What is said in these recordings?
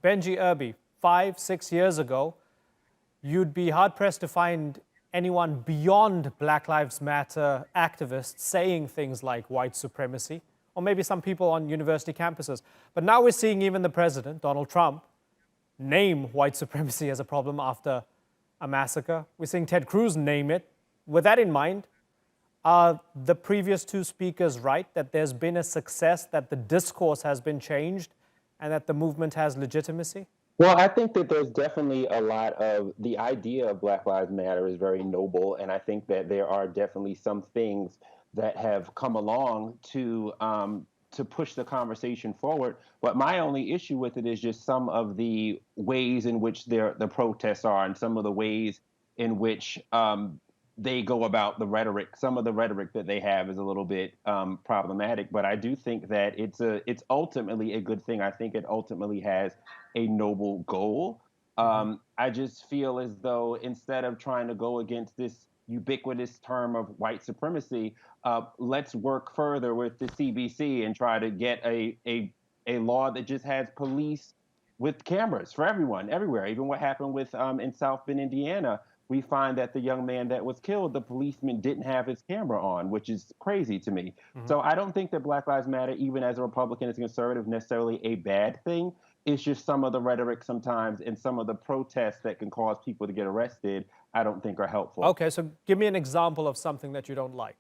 Benji Irby, 5, 6 years ago, you'd be hard-pressed to find anyone beyond Black Lives Matter activists saying things like white supremacy, or maybe some people on university campuses. But now we're seeing even the president, Donald Trump, name white supremacy as a problem after a massacre. We're seeing Ted Cruz name it. With that in mind, are the previous two speakers right that there's been a success, that the discourse has been changed, and that the movement has legitimacy? Well, I think that there's definitely a lot of the idea of Black Lives Matter is very noble, and I think that there are definitely some things that have come along to push the conversation forward. But my only issue with it is just some of the ways in which the protests are, and some of the ways in which they go about the rhetoric. Some of the rhetoric that they have is a little bit problematic, but I do think that it's ultimately a good thing. I think it ultimately has a noble goal. I just feel as though instead of trying to go against this ubiquitous term of white supremacy, let's work further with the CBC and try to get a law that just has police with cameras for everyone, everywhere. Even what happened with in South Bend, Indiana, we find that the young man that was killed, the policeman didn't have his camera on, which is crazy to me. So I don't think that Black Lives Matter, even as a Republican, as a conservative, necessarily a bad thing. It's just some of the rhetoric sometimes and some of the protests that can cause people to get arrested, I don't think are helpful. Okay, so give me an example of something that you don't like.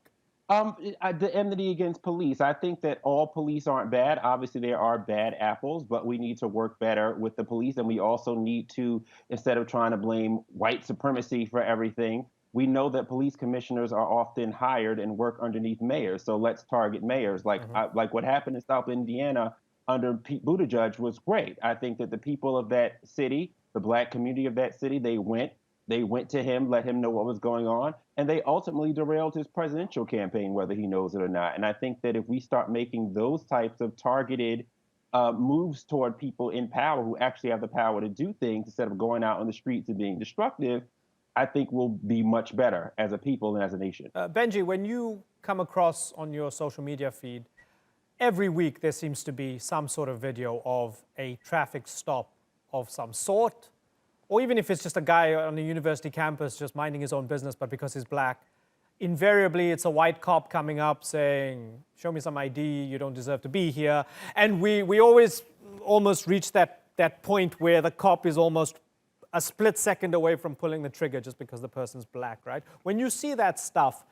The enmity against police. I think that all police aren't bad. Obviously, there are bad apples, but we need to work better with the police. And we also need to, instead of trying to blame white supremacy for everything, we know that police commissioners are often hired and work underneath mayors. So let's target mayors. Like what happened in South Indiana under Pete Buttigieg was great. I think that the people of that city, the Black community of that city, they went to him, let him know what was going on, and they ultimately derailed his presidential campaign, whether he knows it or not. And I think that if we start making those types of targeted moves toward people in power who actually have the power to do things instead of going out on the streets and being destructive, I think we'll be much better as a people and as a nation. Benji, when you come across on your social media feed, every week there seems to be some sort of video of a traffic stop of some sort, or even if it's just a guy on a university campus just minding his own business, but because he's black, invariably it's a white cop coming up saying, show me some ID, you don't deserve to be here. And we always almost reach that point where the cop is almost a split second away from pulling the trigger just because the person's black, right? When you see that stuff,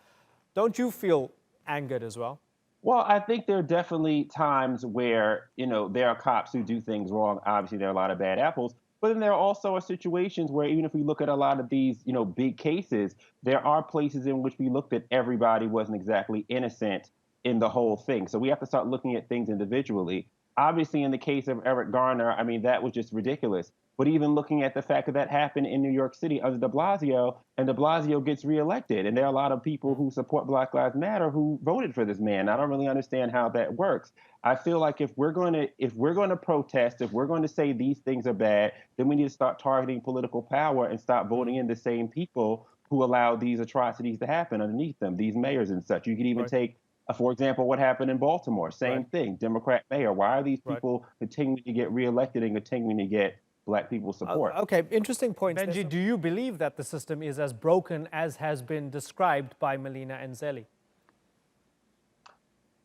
don't you feel angered as well? Well, I think there are definitely times where, there are cops who do things wrong. Obviously, there are a lot of bad apples. But then there also are situations where even if we look at a lot of these, big cases, there are places in which we looked at everybody wasn't exactly innocent in the whole thing. So we have to start looking at things individually. Obviously, in the case of Eric Garner, I mean, that was just ridiculous. But even looking at the fact that happened in New York City under de Blasio, and de Blasio gets reelected, and there are a lot of people who support Black Lives Matter who voted for this man. I don't really understand how that works. I feel like if we're going to protest, if we're going to say these things are bad, then we need to start targeting political power and stop voting in the same people who allow these atrocities to happen underneath them, these mayors and such. You could even take, for example, what happened in Baltimore. Same thing, Democrat mayor. Why are these people continuing to get reelected and continuing to get Black people's support? Okay, interesting point. Benji, do you believe that the system is as broken as has been described by Melina and Zelle?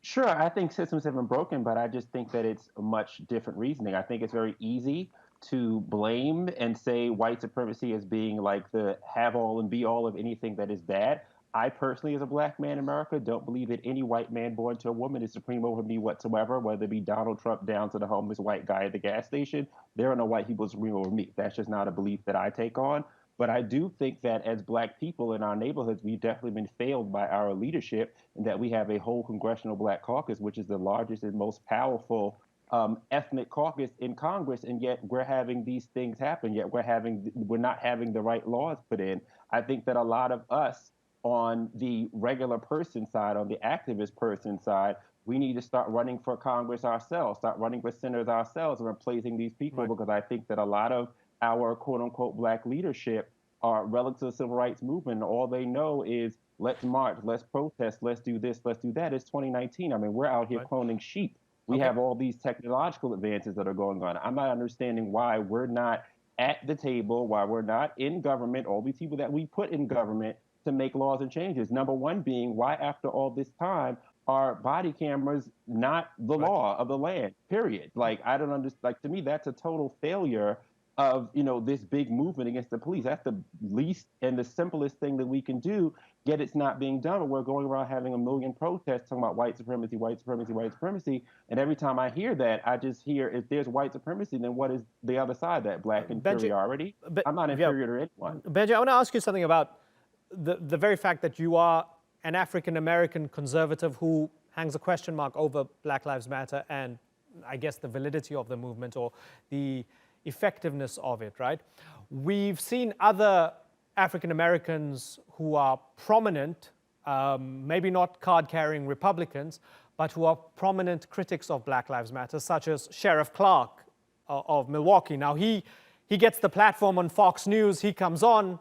Sure, I think systems have been broken, but I just think that it's a much different reasoning. I think it's very easy to blame and say white supremacy as being like the have all and be all of anything that is bad. I personally, as a black man in America, don't believe that any white man born to a woman is supreme over me whatsoever, whether it be Donald Trump down to the homeless white guy at the gas station. There are no white people supreme over me. That's just not a belief that I take on. But I do think that as black people in our neighborhoods, we've definitely been failed by our leadership, and that we have a whole congressional black caucus, which is the largest and most powerful ethnic caucus in Congress, and yet we're having these things happen. Yet we're not having the right laws put in. I think that a lot of us on the regular person side, on the activist person side, we need to start running for Congress ourselves, start running for senators ourselves, and replacing these people, because I think that a lot of our quote unquote black leadership are relative to the civil rights movement. All they know is let's march, let's protest, let's do this, let's do that. It's 2019. I mean, we're out here cloning sheep We have all these technological advances that are going on. I'm not understanding why we're not at the table, why we're not in government, all these people that we put in government to make laws and changes. Number one being, why after all this time are body cameras not the law of the land, period? Like, I don't understand. Like, to me, that's a total failure of, this big movement against the police. That's the least and the simplest thing that we can do, yet it's not being done. We're going around having a million protests talking about white supremacy, white supremacy, white supremacy. And every time I hear that, I just hear, if there's white supremacy, then what is the other side? That black inferiority? I'm not inferior to anyone. Benji, I want to ask you something about the very fact that you are an African-American conservative who hangs a question mark over Black Lives Matter and I guess the validity of the movement or the effectiveness of it, right? We've seen other African-Americans who are prominent, maybe not card-carrying Republicans, but who are prominent critics of Black Lives Matter, such as Sheriff Clark of Milwaukee. Now, he gets the platform on Fox News, he comes on,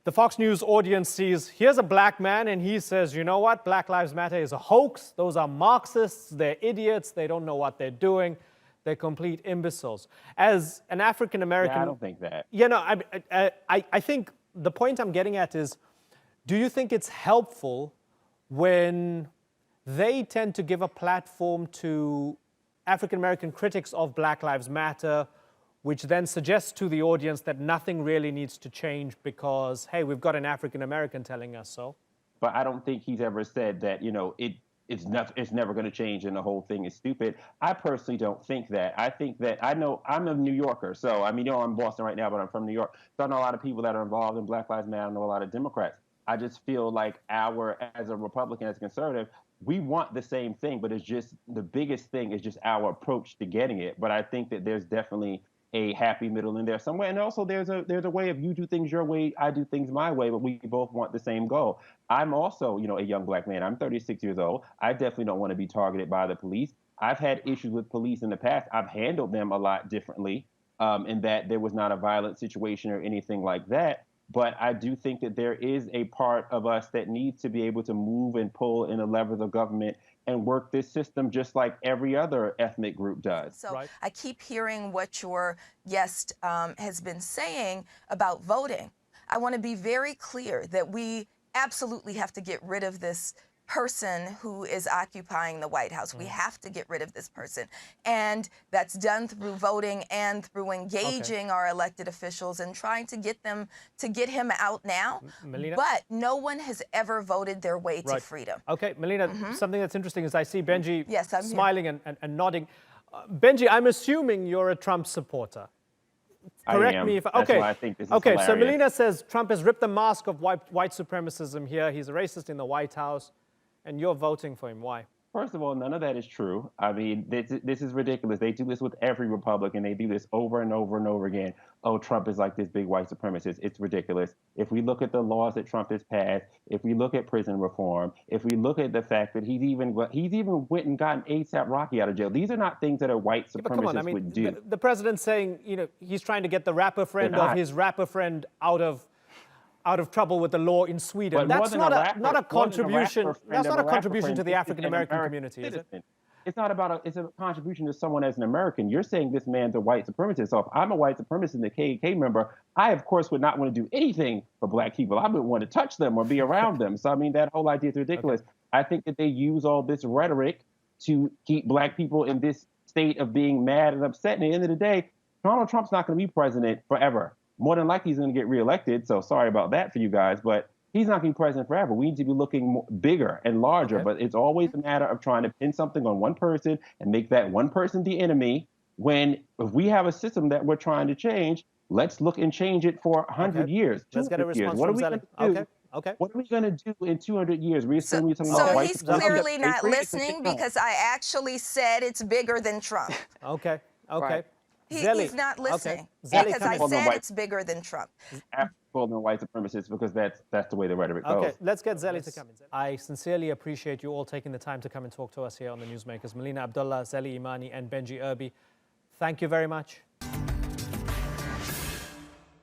the Fox News audience sees, here's a black man, and he says, you know what, Black Lives Matter is a hoax, those are Marxists, they're idiots, they don't know what they're doing, they're complete imbeciles. As an African-American... Yeah, I don't think that. I think the point I'm getting at is, do you think it's helpful when they tend to give a platform to African-American critics of Black Lives Matter, which then suggests to the audience that nothing really needs to change because, hey, we've got an African-American telling us so? But I don't think he's ever said that, it's never going to change and the whole thing is stupid. I personally don't think that. I think that, I know I'm a New Yorker, so I'm in Boston right now, but I'm from New York. So I know a lot of people that are involved in Black Lives Matter. I know a lot of Democrats. I just feel like as a Republican, as a conservative, we want the same thing, but it's just, the biggest thing is just our approach to getting it. But I think that there's definitely a happy middle in there somewhere. And also there's a way of you do things your way, I do things my way, but we both want the same goal. I'm also, a young black man. I'm 36 years old. I definitely don't want to be targeted by the police. I've had issues with police in the past. I've handled them a lot differently, in that there was not a violent situation or anything like that. But I do think that there is a part of us that needs to be able to move and pull in the levers of government and work this system just like every other ethnic group does. So I keep hearing what your guest has been saying about voting. I want to be very clear that we absolutely have to get rid of this person who is occupying the White House. We have to get rid of this person. And that's done through voting and through engaging our elected officials and trying to get him out now. Melina? But no one has ever voted their way to freedom. Okay, Melina, something that's interesting is I see Benji I'm smiling and nodding. Benji, I'm assuming you're a Trump supporter. Correct me if That's why I think this is hilarious. So Melina says Trump has ripped the mask of white supremacism here. He's a racist in the White House. And you're voting for him. Why? First of all, none of that is true. I mean, this is ridiculous. They do this with every Republican. They do this over and over and over again. Oh, Trump is like this big white supremacist. It's ridiculous. If we look at the laws that Trump has passed, if we look at prison reform, if we look at the fact that he's even went and gotten A$AP Rocky out of jail, these are not things that a white supremacist would do. The president's saying, he's trying to get the rapper friend of his rapper friend out of trouble with the law in Sweden. That's not a contribution. That's not a contribution to the African-American community, is it? It's not about it's a contribution to someone as an American. You're saying this man's a white supremacist. So if I'm a white supremacist and a KKK member, I, of course, would not want to do anything for black people. I wouldn't want to touch them or be around them. So, I mean, that whole idea is ridiculous. I think that they use all this rhetoric to keep black people in this state of being mad and upset. And at the end of the day, Donald Trump's not going to be president forever. More than likely, he's going to get reelected. So sorry about that for you guys, but he's not going to be president forever. We need to be looking bigger and larger, but it's always a matter of trying to pin something on one person and make that one person the enemy. When if we have a system that we're trying to change, let's look and change it for 100 years. Let's get a response What are from we Zelle. going to do? What are we going to do in 200 years? So he's clearly not listening because I actually said it's bigger than Trump. Okay. Right. He's not listening because I said it's bigger than Trump. Than white supremacists because that's the way the rhetoric goes. Okay, let's get Zelle to come in. I sincerely appreciate you all taking the time to come and talk to us here on the Newsmakers. Melina Abdullah, Zelle Imani, and Benji Irby. Thank you very much.